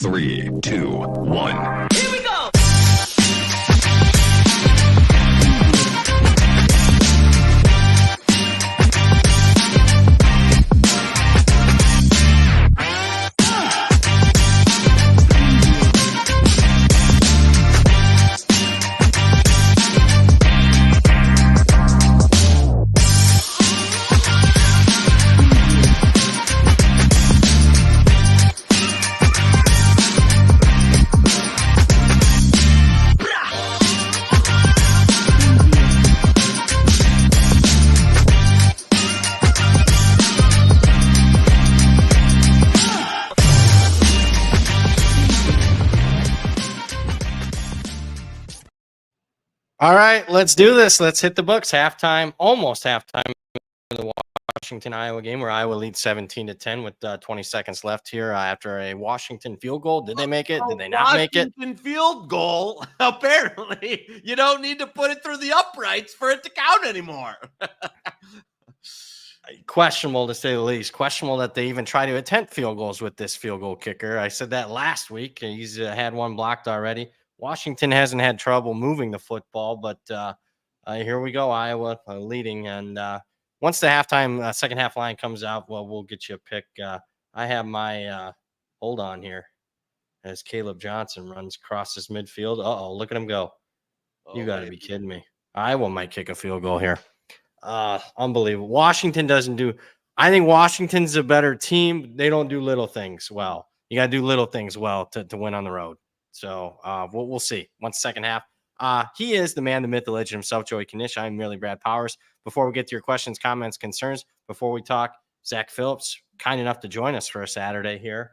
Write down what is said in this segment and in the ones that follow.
3, 2, 1. Here we go! All right, let's do this. Let's hit the books. Halftime, almost halftime of the Washington Iowa game, where Iowa leads 17-10 with 20 seconds left here after a Washington field goal. Did they make it? Did they not make it? Washington field goal. Apparently, you don't need to put it through the uprights for it to count anymore. Questionable, to say the least. Questionable that they even try to attempt field goals with this field goal kicker. I said that last week. He's had one blocked already. Washington hasn't had trouble moving the football, but here we go. Iowa leading. And once the halftime second half line comes out, well, we'll get you a pick. I have my hold on here as Caleb Johnson runs across this midfield. Uh-oh, look at him go. You got to be kidding me. Iowa might kick a field goal here. Unbelievable. Washington doesn't do – I think Washington's a better team. They don't do little things well. You got to do little things well to win on the road. So we'll see. Once second half. He is the man, the myth, the legend himself, Joey Knish. I'm merely Brad Powers. Before we get to your questions, comments, concerns, before we talk, Zach Phillips, kind enough to join us for a Saturday here.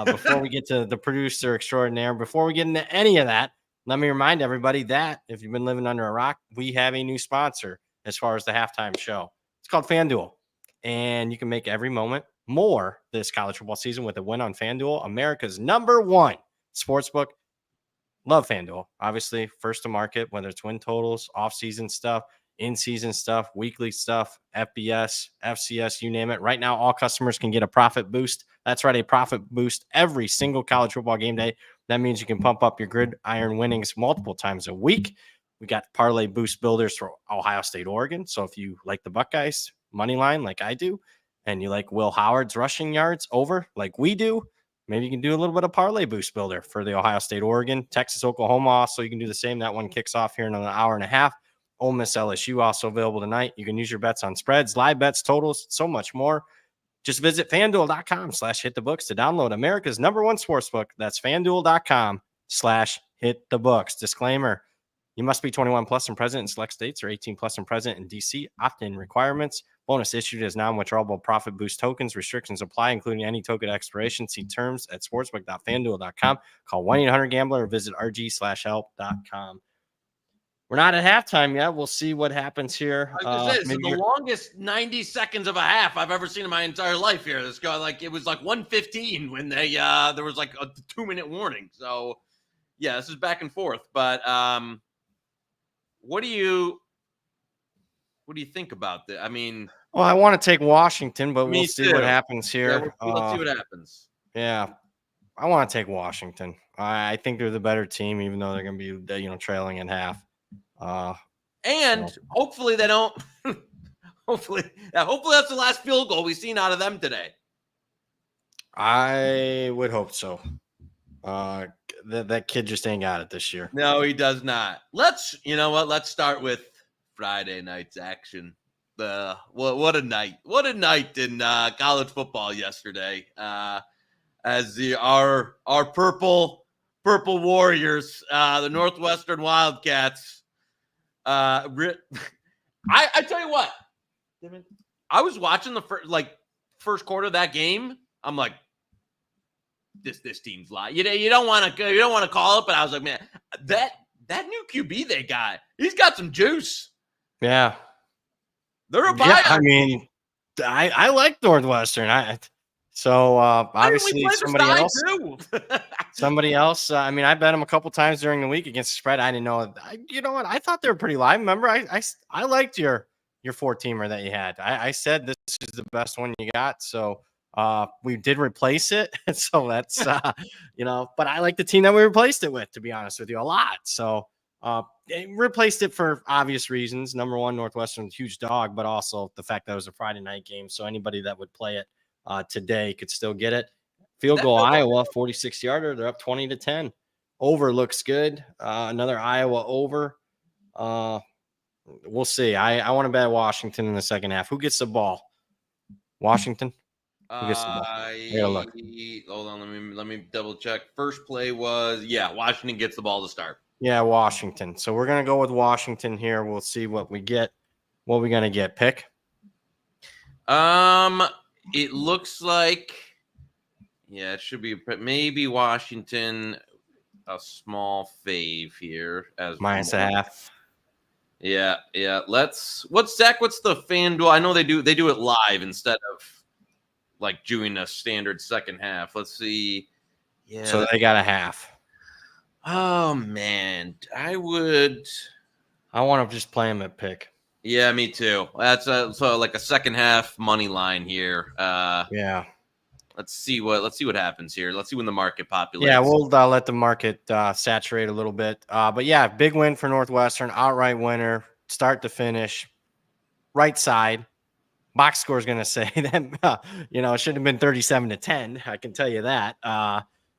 Before we get to the producer extraordinaire, before we get into any of that, let me remind everybody that if you've been living under a rock, we have a new sponsor as far as the halftime show. It's called FanDuel. And you can make every moment more this college football season with a win on FanDuel, America's #1 sportsbook. Love FanDuel. Obviously, first to market, whether it's win totals, off-season stuff, in-season stuff, weekly stuff, FBS, FCS, you name it. Right now, all customers can get a profit boost. That's right, a profit boost every single college football game day. That means you can pump up your gridiron winnings multiple times a week. We got parlay boost builders for Ohio State, Oregon. So if you like the Buckeyes money line like I do, and you like Will Howard's rushing yards over like we do, maybe you can do a little bit of parlay boost builder for the Ohio State, Oregon, Texas, Oklahoma. Also, you can do the same. That one kicks off here in an hour and a half. Ole Miss, LSU also available tonight. You can use your bets on spreads, live bets, totals, so much more. Just visit FanDuel.com/hitthebooks to download America's #1 sportsbook. That's FanDuel.com/hitthebooks. Disclaimer: you must be 21 plus and present in select states, or 18 plus and present in DC. Opt-in requirements. Bonus issued as non-withdrawable profit boost tokens. Restrictions apply, including any token expiration. See terms at sportsbook.fanduel.com. Call 1-800-GAMBLER or visit rg/help.com. We're not at halftime yet. We'll see what happens here. This is the longest 90 seconds of a half I've ever seen in my entire life here. This guy, it was like 1:15 when they there was like a 2-minute warning. So yeah, this is back and forth. But what do you think about that? I mean, well, I want to take Washington, but we'll see what happens here. Yeah, let's see what happens. Yeah, I want to take Washington. I think they're the better team, even though they're going to be trailing in half. Hopefully they don't. hopefully that's the last field goal we've seen out of them today. I would hope so. That kid just ain't got it this year. No, he does not. Let's start with Friday night's action. What a night! What a night in college football yesterday. As our purple Warriors, the Northwestern Wildcats. I tell you what, I was watching the first quarter of that game. I'm like, this team's live. You don't want to call it, but I was like, man, that new QB they got, he's got some juice. Yeah, they're a buy. Yeah, I mean, I like Northwestern. Obviously somebody else. I mean, I bet them a couple times during the week against the spread. I didn't know. You know what? I thought they were pretty live. Remember, I liked your 4-teamer that you had. I said this is the best one you got. So We did replace it, so that's but I like the team that we replaced it with, to be honest with you, a lot. So replaced it for obvious reasons. Number one, Northwestern's a huge dog, but also the fact that it was a Friday night game, so anybody that would play it today could still get it. Field goal Iowa, 46-yarder. They're up 20-10. Over looks good. Another Iowa over. We'll see. I want to bet Washington in the second half. Who gets the ball? Washington. Who gets the ball? I gotta look. Hold on. Let me double check. First play was Washington gets the ball to start. Yeah, Washington. So we're gonna go with Washington here. We'll see what we get. What are we gonna get? Pick. It looks like it should be maybe Washington. A small fave here as minus a half. Yeah. What's the FanDuel? I know they do it live instead of like doing a standard second half. Let's see. Yeah. So they got a half. Oh man, I want to just play them at pick. Yeah, me too. That's so like a second half money line here. Yeah. Let's see what happens here. Let's see when the market populates. Yeah, we'll let the market saturate a little bit. But yeah, big win for Northwestern, outright winner, start to finish, right side. Box score is going to say that it should have been 37-10. I can tell you that.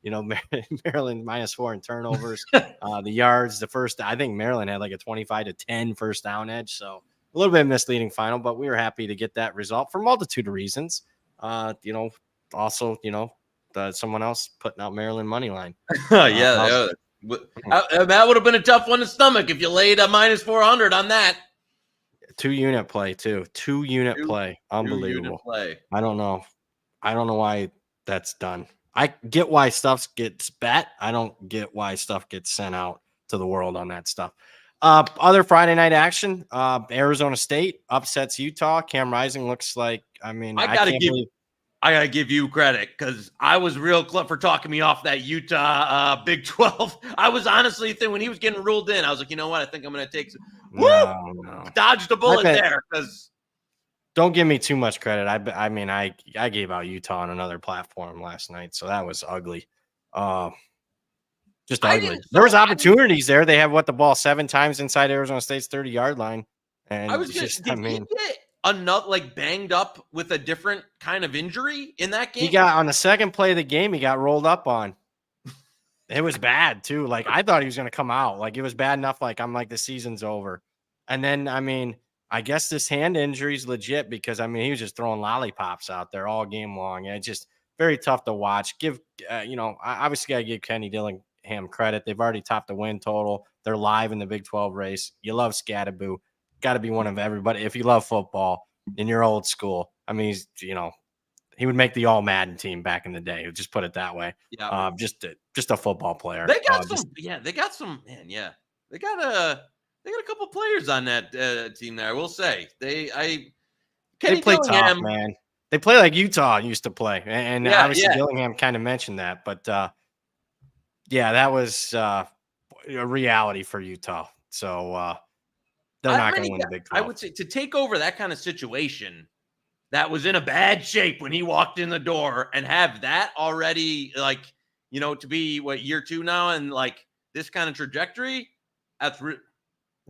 Maryland -4 in turnovers. The yards, the first, I think Maryland had like a 25-10 first down edge. So a little bit misleading final, but we were happy to get that result for a multitude of reasons. Also, someone else putting out Maryland money line. That would have been a tough one to stomach if you laid a -400 on that. 2-unit play too. 2-unit play. Unbelievable. 2-unit play. I don't know why that's done. I get why stuff gets bet. I don't get why stuff gets sent out to the world on that stuff. Other Friday night action. Arizona State upsets Utah. Cam Rising looks like. I gotta give you credit because I was real clever for talking me off that Utah Big 12. I was honestly thinking when he was getting ruled in, I was like, you know what? I think I'm going to take some. No. Dodged a bullet there because. Don't give me too much credit. I gave out Utah on another platform last night, so that was ugly. Just ugly. There was opportunities there. They have the ball 7 times inside Arizona State's 30-yard line, and I was just. Did he get another banged up with a different kind of injury in that game? He got on the second play of the game. He got rolled up on. It was bad too. Like I thought he was going to come out. Like it was bad enough. Like I'm like the season's over. And then I guess this hand injury is legit because he was just throwing lollipops out there all game long. And it's just very tough to watch. Obviously I give Kenny Dillingham credit. They've already topped the win total. They're live in the Big 12 race. You love Scattaboo. Got to be one of everybody. If you love football and you're old school, he would make the all Madden team back in the day. Just put it that way. Yeah. Just a football player. They got They got some. Man, yeah. They got a couple players on that team there. I will say they play tough, man. They play like Utah used to play, and obviously Dillingham kind of mentioned that. But that was a reality for Utah. So they're not going to win the Big 12. I would say to take over that kind of situation that was in a bad shape when he walked in the door and have that already to be year 2 now and this kind of trajectory. That's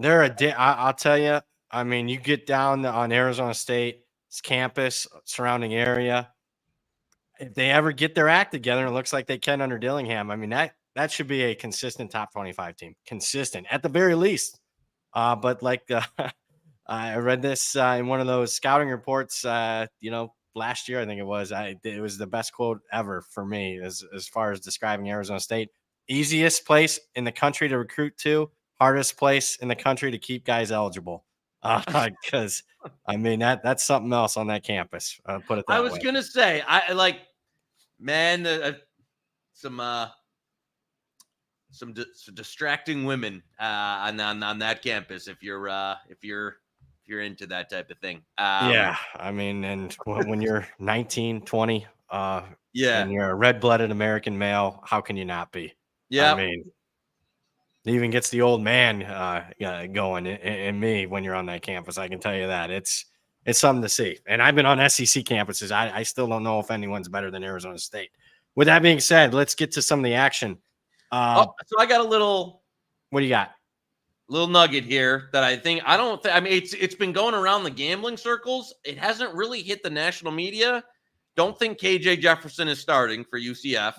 I'll tell you. You get down on Arizona State's campus, surrounding area. If they ever get their act together, it looks like they can under Dillingham. That should be a consistent top 25 team, consistent at the very least. But I read this in one of those scouting reports, last year, I think it was. It was the best quote ever for me as far as describing Arizona State. Easiest place in the country to recruit to, hardest place in the country to keep guys eligible. Because that's something else on that campus. Put it that way. I was gonna say, some distracting women on that campus if you're into that type of thing. And when you're 19, 20, and you're a red-blooded American male, how can you not be? Yeah. It even gets the old man going in me when you're on that campus. I can tell you that. It's it's something to see. And I've been on SEC campuses. I still don't know if anyone's better than Arizona State. With that being said, let's get to some of the action. So I got a little What do you got? little nugget here that I mean, it's been going around the gambling circles. It hasn't really hit the national media. Don't think KJ Jefferson is starting for UCF,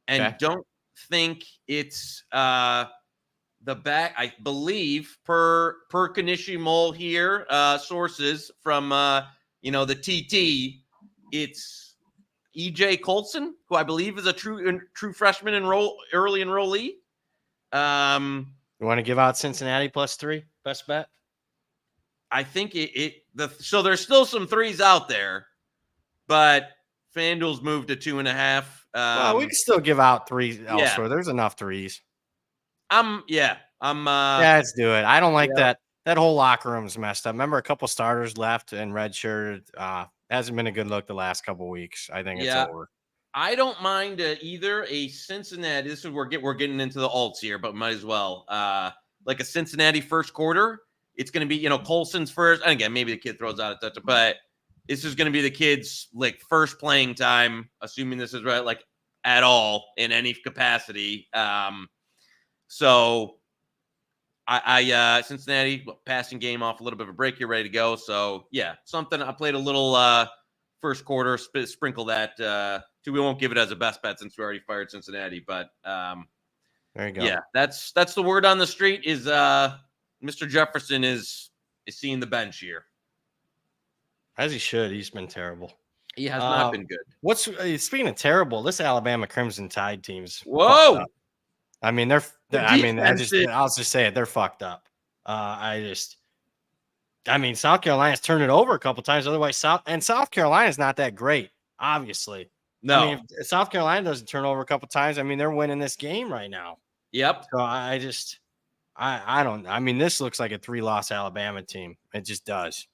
and don't think it's the back. I believe per Knish Mole here, sources from the TT, it's EJ Colson, who I believe is a true freshman early enrollee. You want to give out Cincinnati +3 best bet? I think so there's still some threes out there, but FanDuel's moved to 2.5. Well, we can still give out threes elsewhere. There's enough threes. Yeah, let's do it. I don't like that. That whole locker room's messed up. Remember, a couple starters left and redshirted. Hasn't been a good look the last couple weeks. I think it's over. I don't mind either a Cincinnati. This is we're getting into the alts here, but might as well. Like a Cincinnati first quarter. It's going to be Colson's first. And again, maybe the kid throws out a touch, but this is going to be the kid's like first playing time, assuming this is right, like at all in any capacity. So I Cincinnati passing game off a little bit of a break here, ready to go. So yeah, something I played a little first quarter, sprinkle that. We won't give it as a best bet since we already fired Cincinnati, but there you go. Yeah, that's the word on the street is Mr. Jefferson is seeing the bench here. As he should. He's been terrible. He has not been good. Speaking of terrible, this Alabama Crimson Tide team's whoa. Up. I mean, I'll just say it. They're fucked up. South Carolina's turned it over a couple times. Otherwise, South Carolina's not that great, obviously. No. I mean, if South Carolina doesn't turn over a couple times, I mean, they're winning this game right now. Yep. So this looks like a 3-loss Alabama team. It just does.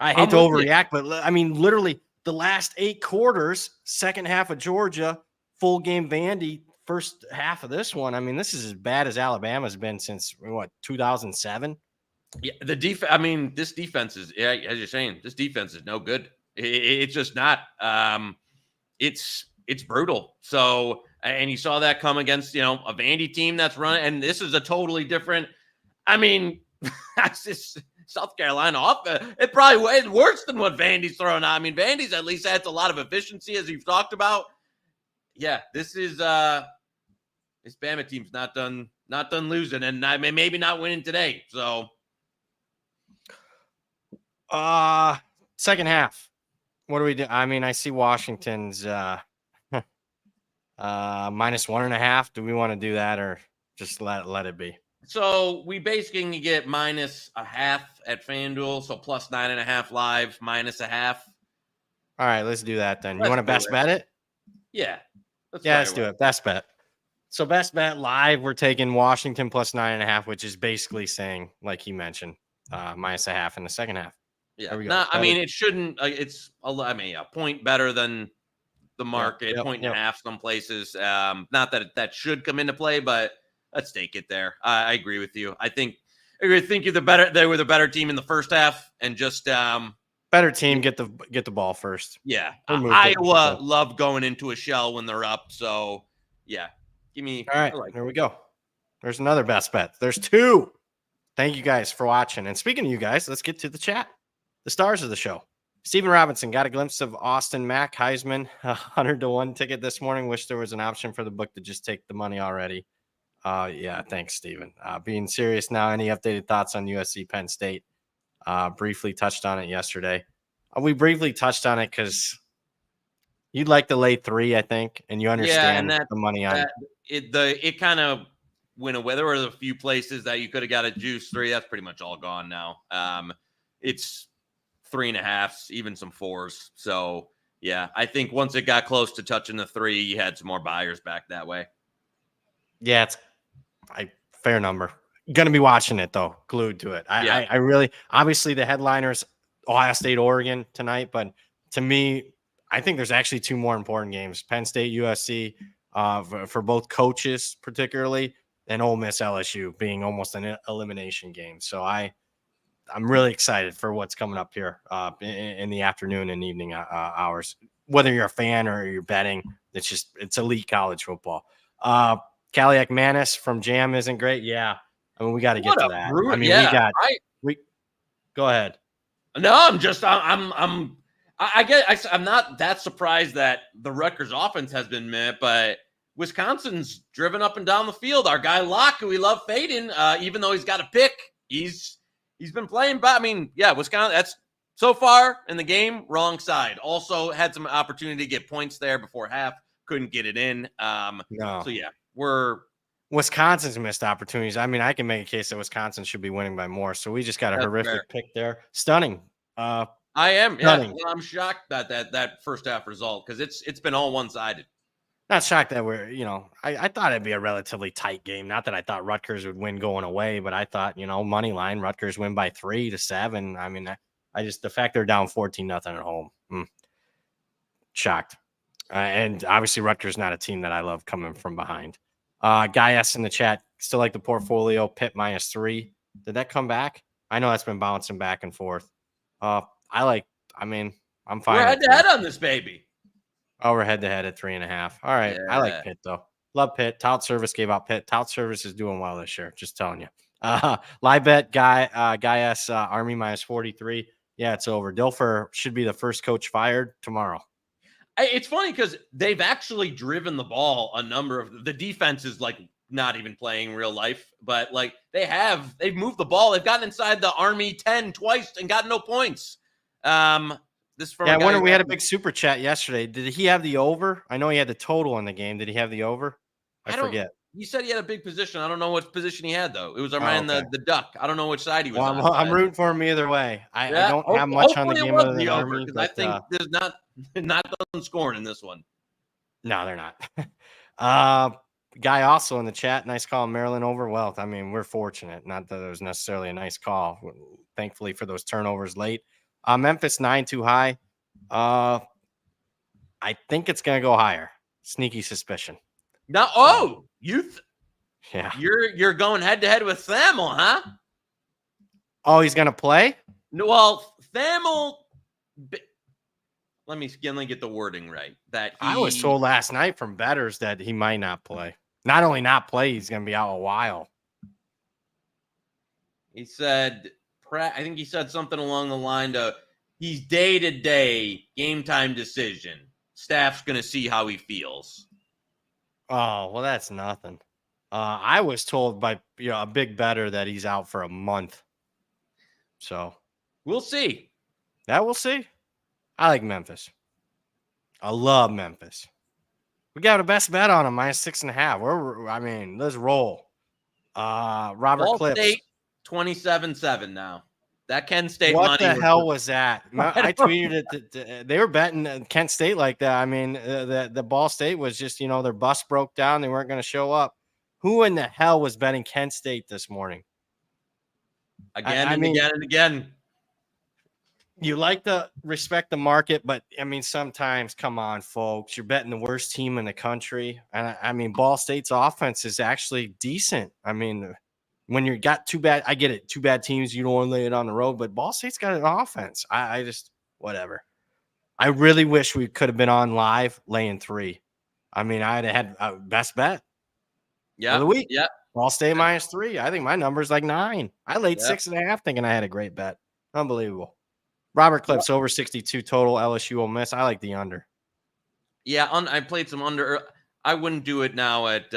I hate to overreact, but I mean, literally the last 8 quarters, second half of Georgia, full game Vandy, first half of this one. I mean, this is as bad as Alabama's been since 2007. Yeah, the defense. I mean, this defense is, as you're saying, this defense is no good. It's just not. It's brutal. So, and you saw that come against a Vandy team that's running, and this is a totally different. I mean, that's just South Carolina off. It probably way worse than what Vandy's throwing out. I mean, Vandy's at least adds a lot of efficiency, as you've talked about. Yeah, this is this Bama team's not done losing, and maybe not winning today. So, second half. What do we do? I mean, I see Washington's -1.5. Do we want to do that or just let it be? So we basically can get -0.5 at FanDuel. So +9.5 live, -0.5. All right, let's do that then. You want to best bet it? Yeah. Let's do it. Best bet. So best bet live, we're taking Washington +9.5, which is basically saying, like he mentioned, -0.5 in the second half. Yeah. No, I mean, it shouldn't. It's a point better than the market, 1.5 some places. Not that should come into play, but let's take it there. I agree with you. I think they were the better team in the first half, and just better team get the ball first. Yeah, Iowa love going into a shell when they're up. So yeah, give me. All right, there we go. There's another best bet. There's 2. Thank you guys for watching. And speaking of you guys, let's get to the chat. The stars of the show. Stephen Robinson got a glimpse of Austin Mack, Heisman, 100-1 ticket this morning. Wish there was an option for the book to just take the money already. Yeah, thanks, Stephen. Being serious now, any updated thoughts on USC Penn State? Briefly touched on it yesterday. We briefly touched on it because you'd like to lay 3, I think, and you understand the money on it. It kind of went away. There were a few places that you could have got a juice 3. That's pretty much all gone now. It's 3.5s, even some 4s. So yeah, I think once it got close to touching the 3, you had some more buyers back that way. Yeah, it's a fair number. Going to be watching it though, glued to it. I really, obviously the headliners, Ohio State, Oregon tonight, but to me, I think there's actually 2 more important games: Penn State, USC, for both coaches particularly, and Ole Miss, LSU being almost an elimination game. So I'm really excited for what's coming up here in the afternoon and evening hours. Whether you're a fan or you're betting, it's elite college football. Kaliak Manis from Jam isn't great. Yeah, I mean we got to get to that. I mean we go ahead. No, I'm not that surprised that the Rutgers offense has been meh, but Wisconsin's driven up and down the field. Our guy Locke, who we love fading, even though he's got a pick, he's been playing. But I mean, yeah, Wisconsin. That's so far in the game, wrong side. Also had some opportunity to get points there before half, couldn't get it in. No. So yeah, Wisconsin's missed opportunities. I mean, I can make a case that Wisconsin should be winning by more. So we just got a horrific pick there. Stunning. I am. Stunning. Yeah, well, I'm shocked that that first half result because it's been all one sided. Not shocked that I thought it'd be a relatively tight game. Not that I thought Rutgers would win going away, but I thought, money line, Rutgers win by 3-7. I mean, the fact they're down 14-0 at home. Shocked. And obviously Rutgers not a team that I love coming from behind. Guy S in the chat, still like the portfolio, Pitt -3. Did that come back? I know that's been bouncing back and forth. I'm fine. We're head-to-head on this baby. Oh, we're head-to-head at 3.5. All right. Yeah. I like Pitt, though. Love Pitt. Tout Service gave out Pitt. Tout Service is doing well this year. Just telling you. Live bet, Guy S, Army -43. Yeah, it's over. Dilfer should be the first coach fired tomorrow. It's funny because they've actually driven the ball a number of – the defense is, not even playing real life. But, they've moved the ball. They've gotten inside the Army 10 twice and got no points. I wonder. We had a big super chat yesterday. Did he have the over? I know he had the total in the game. Did he have the over? I forget. He said he had a big position. I don't know what position he had though. It was our man, the duck. I don't know which side he was on. I'm rooting for him either way. I don't have much on the game other than Army. I think there's not done scoring in this one. No, they're not. Guy also in the chat. Nice call, Maryland over Wealth. I mean, we're fortunate. Not that it was necessarily a nice call. Thankfully for those turnovers late. Memphis 9 too high. I think it's going to go higher. Sneaky suspicion. Now, yeah, you're going head to head with Thamel, huh? Oh, he's going to play? No, well, Thamel. Let me get the wording right. I was told last night from bettors that he might not play. Not only not play, he's going to be out a while. He said. I think he said something along the line of he's day-to-day game time decision. Staff's going to see how he feels. Oh, well, that's nothing. I was told by a big bettor that he's out for a month. So we'll see. That we'll see. I like Memphis. I love Memphis. We got a best bet on him, -6.5. Let's roll. Robert Ball Clips. State 27-7 now. That Kent State what money. What the hell was that? I tweeted it. They were betting Kent State like that. I mean, the Ball State was just, their bus broke down. They weren't going to show up. Who in the hell was betting Kent State this morning? Again and again. You like to respect the market, but, sometimes, come on, folks. You're betting the worst team in the country. And, Ball State's offense is actually decent. When you got I get it, 2 bad teams, you don't want to lay it on the road, but Ball State's got an offense. I just, whatever. I really wish we could have been on live laying 3. I'd have had a best bet. Yeah. For the week. Yeah. Ball State -3. I think my number's 9. I laid 6.5 thinking I had a great bet. Unbelievable. Robert Clips over 62 total LSU-Ole Miss. I like the under. Yeah, I played some under. I wouldn't do it now at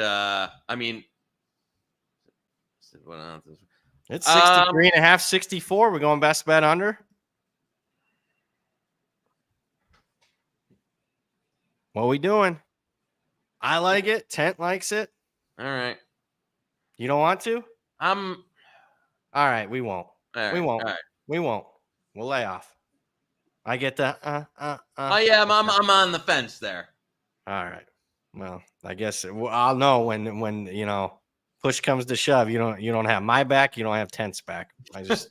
it's 63.5, 64. We're going best bet under. What are we doing? I like it. Tent likes it. All right. You don't want to? All right, we won't. We won't. All right. We won't. We'll lay off. I get the Oh yeah, I'm on the fence there. All right. Well, I guess I'll know when push comes to shove. You don't have my back. You don't have Tent's back. I just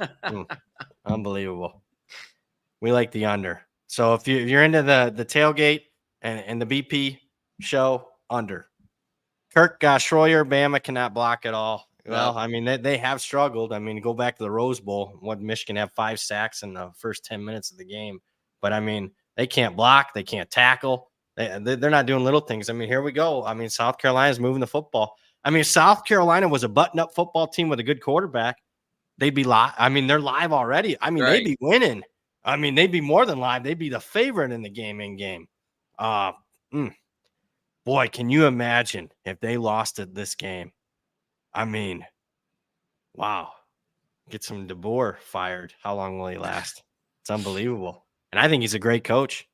unbelievable. We like the under. So if you're into the tailgate and the BP show, under. Kirk Schroyer, Bama cannot block at all. Well, I mean, they have struggled. I mean, go back to the Rose Bowl. What Michigan have 5 sacks in the first 10 minutes of the game. But, I mean, they can't block. They can't tackle. They're not doing little things. I mean, here we go. I mean, South Carolina's moving the football. I mean, if South Carolina was a button-up football team with a good quarterback, they'd be live. I mean, they're live already. I mean, they'd be winning. I mean, they'd be more than live. They'd be the favorite in the game. Boy, can you imagine if they lost at this game? I mean, wow. Get some DeBoer fired. How long will he last? It's unbelievable. And I think he's a great coach.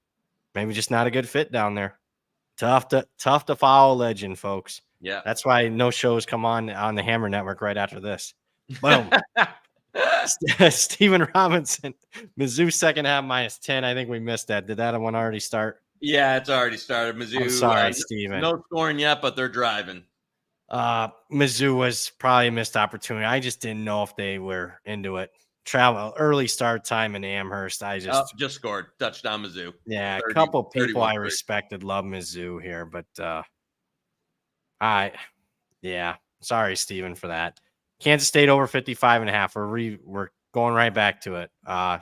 Maybe just not a good fit down there. Tough to follow legend, folks. Yeah. That's why no shows come on the Hammer Network right after this. Boom. Steven Robinson, Mizzou second half -10. I think we missed that. Did that one already start? Yeah, it's already started. Mizzou. I'm sorry, Steven. No scoring yet, but they're driving. Mizzou was probably a missed opportunity. I just didn't know if they were into it. Travel early start time in Amherst. I just scored touchdown Mizzou. Yeah, a couple people I respected love Mizzou here, but sorry, Steven, for that. Kansas State over 55.5. We're going right back to it. Do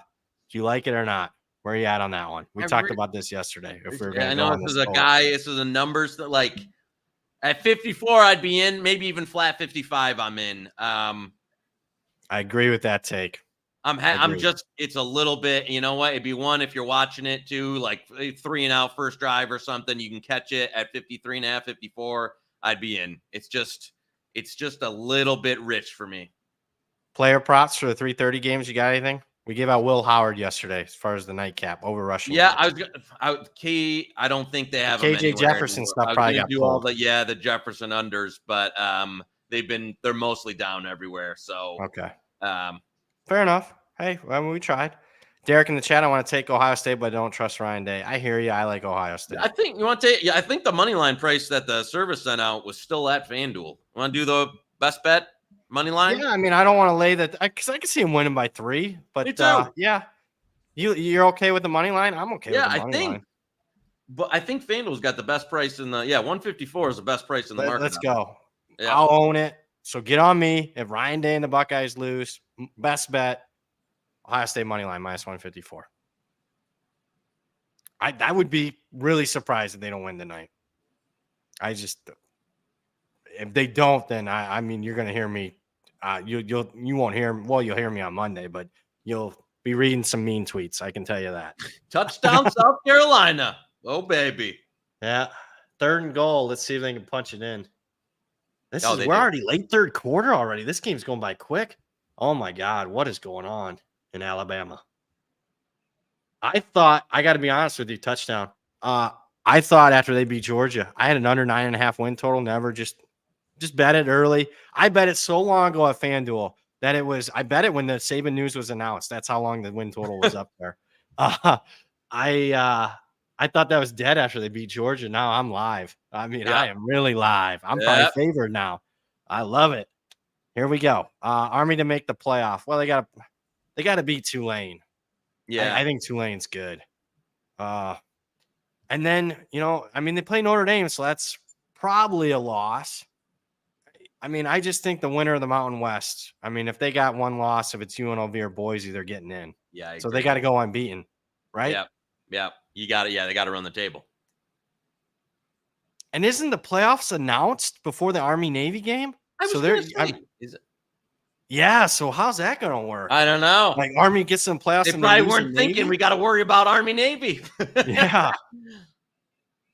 you like it or not? Where are you at on that one? We talked about this yesterday. If we were I know this is a guy. This is a numbers that like at 54, I'd be in. Maybe even flat 55, I'm in. I agree with that take. It's a little bit, you know what? It'd be one if you're watching it too, like 3-and-out first drive or something. You can catch it at 53.5, 54. I'd be in. It's just a little bit rich for me. Player props for the 3:30 games. You got anything? We gave out Will Howard yesterday as far as the nightcap over rushing. Yeah, I don't think they have KJ Jefferson stuff. Probably got do all the Jefferson unders, but they're mostly down everywhere. So okay, fair enough. Hey, we tried. Derek in the chat, I want to take Ohio State, but I don't trust Ryan Day. I hear you. I like Ohio State. I think you want to take. Yeah, I think the money line price that the service sent out was still at FanDuel. Want to do the best bet money line? Yeah, I mean, I don't want to lay that because I can see him winning by 3. But me too. Yeah, you're okay with the money line? I'm okay with the money line. But I think FanDuel's got the best price in the 154 is the best price in the market. Let's go. Yeah. I'll own it. So get on me if Ryan Day and the Buckeyes lose. Best bet. Ohio State money line -154. I would be really surprised if they don't win tonight. If they don't, then I mean you're gonna hear me. You won't hear. Well, you'll hear me on Monday, but you'll be reading some mean tweets. I can tell you that. Touchdown, South Carolina. Oh baby. Yeah, 3rd and goal. Let's see if they can punch it in. We're already late 3rd quarter already. This game's going by quick. Oh my God, what is going on in Alabama? I thought, I got to be honest with you, touchdown. I thought after they beat Georgia, I had an under 9.5 win total. Never just bet it early. I bet it so long ago at FanDuel that I bet it when the Saban news was announced. That's how long the win total was up there. I thought that was dead after they beat Georgia. Now I'm live. I mean, I am really live. I'm probably favored now. I love it. Here we go. Army to make the playoff. Well, they got to beat Tulane. Yeah, I think Tulane's good. And then, I mean, they play Notre Dame, so that's probably a loss. I mean, I just think the winner of the Mountain West, I mean, if they got one loss, if it's UNLV or Boise, they're getting in. Yeah. So they got to go unbeaten, right? Yeah. You got it. Yeah, they got to run the table. And isn't the playoffs announced before the Army-Navy game? Is it? Yeah, so how's that going to work? I don't know. Like Army gets some playoffs. They probably weren't thinking we got to worry about Army-Navy. Yeah.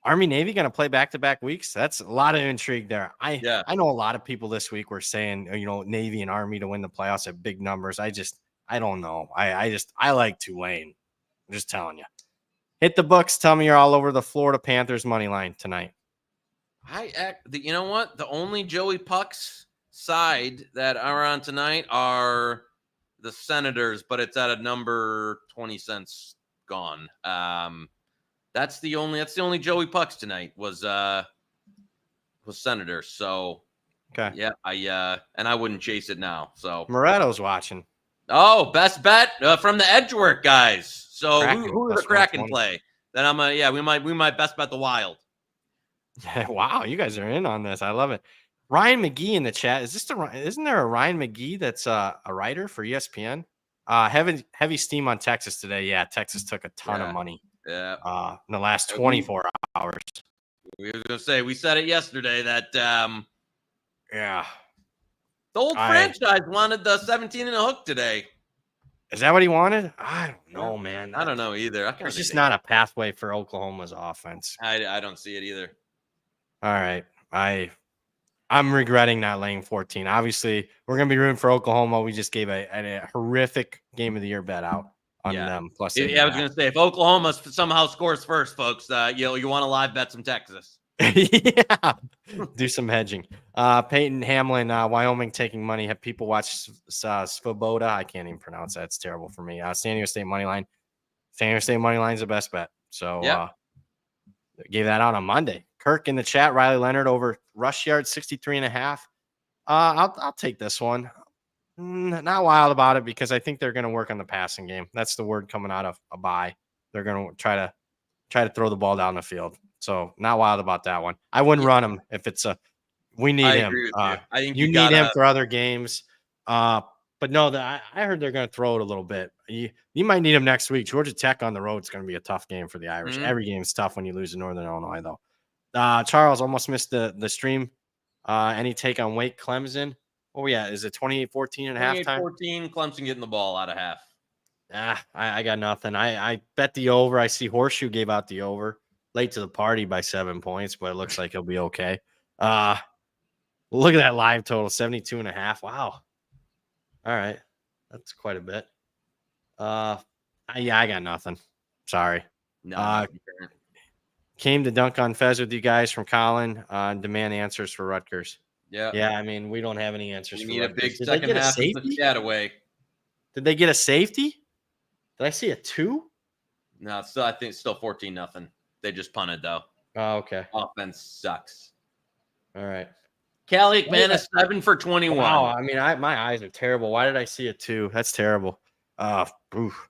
Army-Navy going to play back-to-back weeks? That's a lot of intrigue there. I know a lot of people this week were saying, Navy and Army to win the playoffs at big numbers. I don't know. I like Tulane. I'm just telling you. Hit the books. Tell me you're all over the Florida Panthers money line tonight. You know what? The only Joey Pucks side that are on tonight are the Senators, but it's at a number 20 cents gone. That's the only Joey Pucks tonight was Senators. So okay. Yeah, I wouldn't chase it now. So Moreto's watching. Oh, best bet from the Edgework guys. So who are the Kraken play? Then we might best bet the Wild. Wow, you guys are in on this. I love it. Ryan McGee in the chat. Isn't there a Ryan McGee that's a writer for ESPN? Heavy steam on Texas today. Yeah, Texas took a ton of money Yeah. in the last 24 hours. We were going to say, we said it yesterday that Yeah. the old franchise wanted the 17 and a hook today. Is that what he wanted? I don't know, man. I don't know either. There's just not a pathway for Oklahoma's offense. I don't see it either. All right. I'm regretting not laying 14. Obviously, we're going to be rooting for Oklahoma. We just gave a horrific game of the year bet out on them. Plus, I was going to say, if Oklahoma somehow scores first, folks, you want to live bet some Texas. Yeah, do some hedging. Peyton Hamlin, Wyoming taking money. Have people watch Svoboda? I can't even pronounce that. It's terrible for me. San Diego State money line. San Diego State money line is the best bet. So gave that out on Monday. Kirk in the chat. Riley Leonard over rush yard 63.5. I'll take this one. Not wild about it because I think they're going to work on the passing game. That's the word coming out of a bye. They're going to try to throw the ball down the field. So not wild about that one. I wouldn't run him if it's we need him. I think you need him for other games. But no, I heard they're going to throw it a little bit. You might need him next week. Georgia Tech on the road is going to be a tough game for the Irish. Mm-hmm. Every game is tough when you lose to Northern Illinois, though. Charles almost missed the stream. Any take on Wake Clemson? Oh, yeah. Is it 28-14 at halftime? 28-14, Clemson getting the ball out of half. I got nothing. I bet the over. I see Horseshoe gave out the over. Late to the party by 7 points, but it looks like he'll be okay. Look at that live total, 72.5. Wow. All right. That's quite a bit. I got nothing. Sorry. No. Came to dunk on Fez with you guys from Colin. Demand answers for Rutgers. Yeah. Yeah, I mean, we don't have any answers we for need Rutgers. a big second half of the chat away. Did they get a safety? Did I see a 2? No, I think it's still 14-0. They just punted, though. Oh, okay. Offense sucks. All right. Callie McManus, 7 for 21. Wow, I mean, my eyes are terrible. Why did I see a 2? That's terrible. Oof.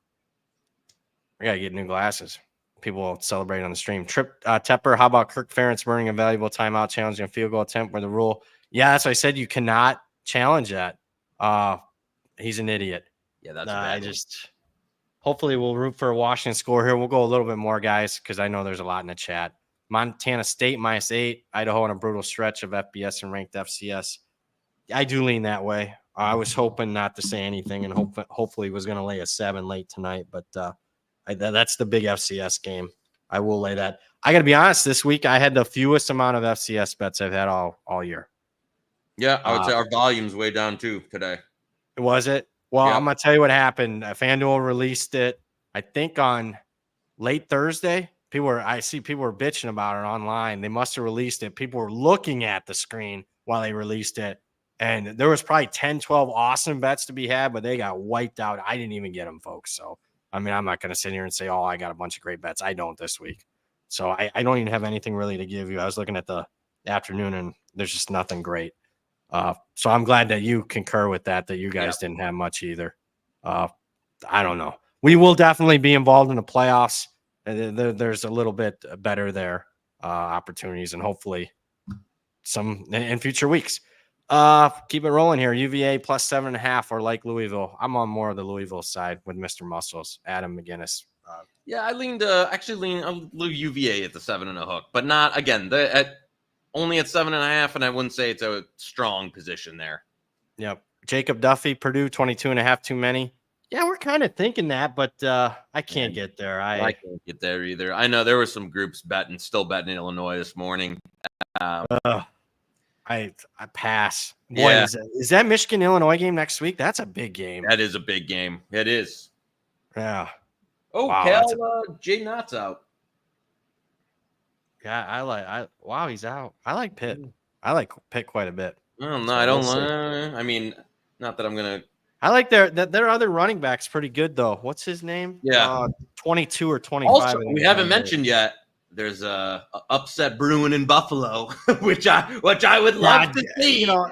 I got to get new glasses. People will celebrate on the stream. Tepper, how about Kirk Ferentz burning a valuable timeout, challenging a field goal attempt where the rule? Yeah, that's what I said. You cannot challenge that. He's an idiot. Yeah, that's bad. Hopefully we'll root for a Washington score here. We'll go a little bit more, guys, because I know there's a lot in the chat. Montana State -8. Idaho on a brutal stretch of FBS and ranked FCS. I do lean that way. I was hoping not to say anything and hopefully was going to lay a 7 late tonight, but that's the big FCS game. I will lay that. I got to be honest, this week I had the fewest amount of FCS bets I've had all year. Yeah, I would say our volume's way down too today. Was it? Well, I'm going to tell you what happened. FanDuel released it, I think, on late Thursday. I see people were bitching about it online. They must have released it. People were looking at the screen while they released it. And there was probably 10, 12 awesome bets to be had, but they got wiped out. I didn't even get them, folks. So, I mean, I'm not going to sit here and say, I got a bunch of great bets. I don't this week. So I don't even have anything really to give you. I was looking at the afternoon, and there's just nothing great. So I'm glad that you concur with that you guys didn't have much either. I don't know. We will definitely be involved in the playoffs. There's a little bit better there, opportunities, and hopefully some in future weeks. Keep it rolling here. UVA +7.5 or like Louisville. I'm on more of the Louisville side with Mr. Muscles, Adam McGinnis. I leaned a little UVA at the 7.5, but not again. Only at 7.5, and I wouldn't say it's a strong position there. Yep. Jacob Duffy, Purdue 22.5, too many. Yeah, we're kind of thinking that, but I can't get there. I can't get there either. I know there were some groups still betting Illinois this morning. I pass. Boy, is that Michigan-Illinois game next week? That's a big game. That is a big game. It is. Yeah. Oh, wow, Jay Knott's out. Yeah, wow, he's out. I like Pitt. I like Pitt quite a bit. I don't. I mean, not that I'm gonna. I like their other running back's pretty good though. What's his name? Yeah, 22 or 25. Also, we haven't mentioned yet. There's a upset brewing in Buffalo, which I would love to see. You know,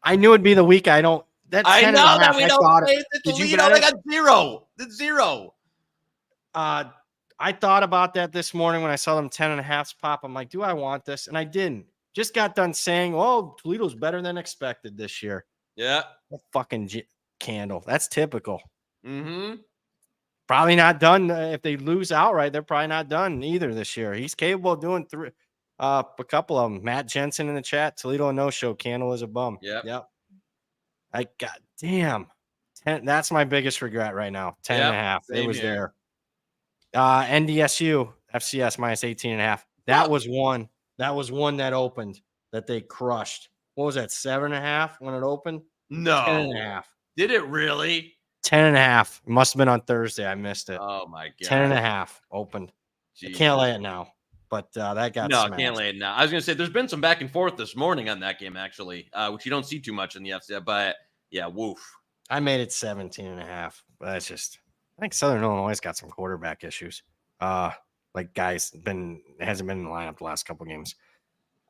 I knew it'd be the week. I know that we don't. Did you bet it? I got 0. It's 0. I thought about that this morning when I saw them 10.5s pop. I'm like, do I want this? And I didn't. just got done saying, "Oh, Toledo's better than expected this year." Yeah. Fucking candle. That's typical. Mm-hmm. Probably not done. If they lose outright, they're probably not done either this year. He's capable of doing a couple of them. Matt Jensen in the chat. Toledo no-show. Candle is a bum. Yep. I got damn. 10, that's my biggest regret right now. 10 and a half. It was there. NDSU FCS minus 18 and a half. That was one. That was one that opened that they crushed. What was that? 7.5 when it opened? No. 10 and a half. Did it really? 10 and a half. Must have been on Thursday. I missed it. Oh my god. 10 and a half opened. Jesus. I can't lay it now. But that got no, smashed. I can't lay it now. I was gonna say there's been some back and forth this morning on that game actually, which you don't see too much in the FCS. But yeah, woof. I made it 17 and a half. But that's just, I think Southern Illinois has got some quarterback issues. Like guys hasn't been in the lineup the last couple games.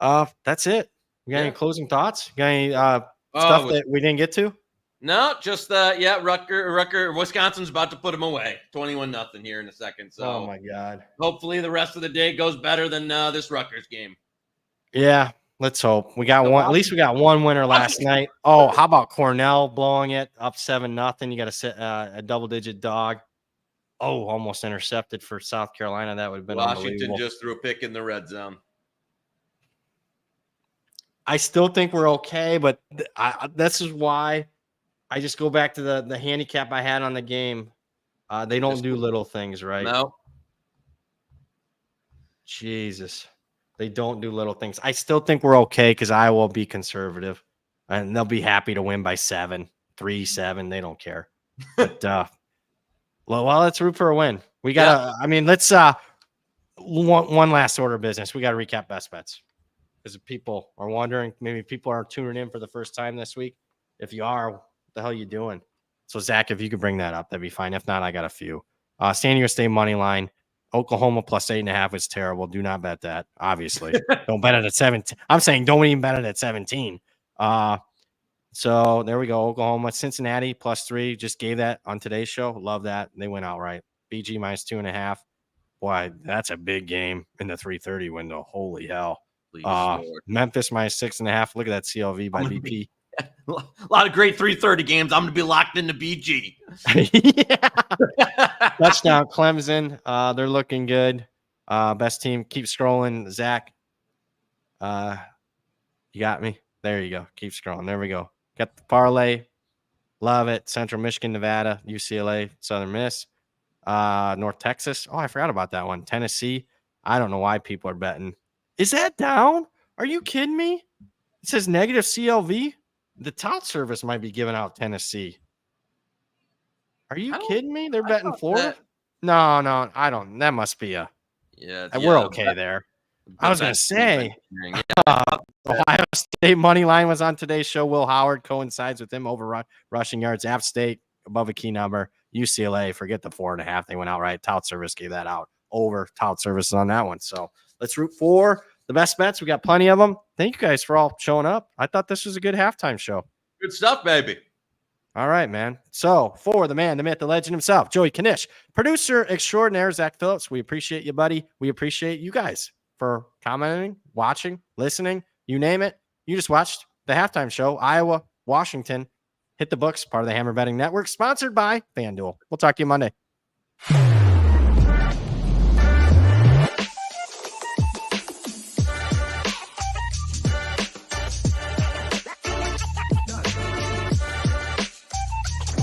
That's it. You got any closing thoughts? You got any stuff that we didn't get to? No, just Rucker, Wisconsin's about to put them away. 21-0 here in a second. So oh my god. Hopefully the rest of the day goes better than this Rutgers game. Yeah, let's hope. We got one. At least we got one winner last night. Oh, how about Cornell blowing it up 7-0? You got to set a double-digit dog. Oh, almost intercepted for South Carolina. That would have been Washington just threw a pick in the red zone. I still think we're okay, but this is why I just go back to the handicap I had on the game. They don't do little things, right? No. Jesus. They don't do little things. I still think we're okay because Iowa will be conservative, and they'll be happy to win by 7, 3-7. They don't care. But well, let's root for a win. We got to, I mean, let's one last order of business. We got to recap best bets. Because people are wondering, maybe people are tuning in for the first time this week. If you are, what the hell are you doing? So, Zach, if you could bring that up, that'd be fine. If not, I got a few. San Diego State money line. Oklahoma plus 8.5 is terrible. Do not bet that, obviously. Don't bet it at 17. I'm saying don't even bet it at 17. So, there we go. Oklahoma. Cincinnati plus 3. Just gave that on today's show. Love that. They went outright. BG minus 2.5. Boy, that's a big game in the 3:30 window. Holy hell. Memphis minus 6.5. Look at that CLV by BP. A lot of great 3:30 games. I'm going to be locked into BG. Touchdown Clemson. They're looking good. Best team. Keep scrolling. Zach. You got me. There you go. Keep scrolling. There we go. Got the parlay. Love it. Central Michigan, Nevada, UCLA, Southern Miss, North Texas. Oh, I forgot about that one. Tennessee. I don't know why people are betting. Is that down? Are you kidding me? It says negative CLV. The tout service might be giving out Tennessee. Are you kidding me? They're betting Florida? No, I don't. That must be we're okay there. I was going to say, Ohio State money line was on today's show. Will Howard coincides with him over rushing yards. App State above a key number. UCLA, forget the 4.5. They went out right. Tout service gave that out. Over tout service on that one. So let's root for the best bets. We got plenty of them. Thank you guys for all showing up. I thought this was a good halftime show. Good stuff, baby. All right, man. So for the man, the myth, the legend himself, Joey Knish, producer extraordinaire, Zach Phillips, we appreciate you, buddy. We appreciate you guys for commenting, watching, listening, you name it. You just watched the halftime show, Iowa, Washington. Hit the books, part of the Hammer Betting Network, sponsored by FanDuel. We'll talk to you Monday.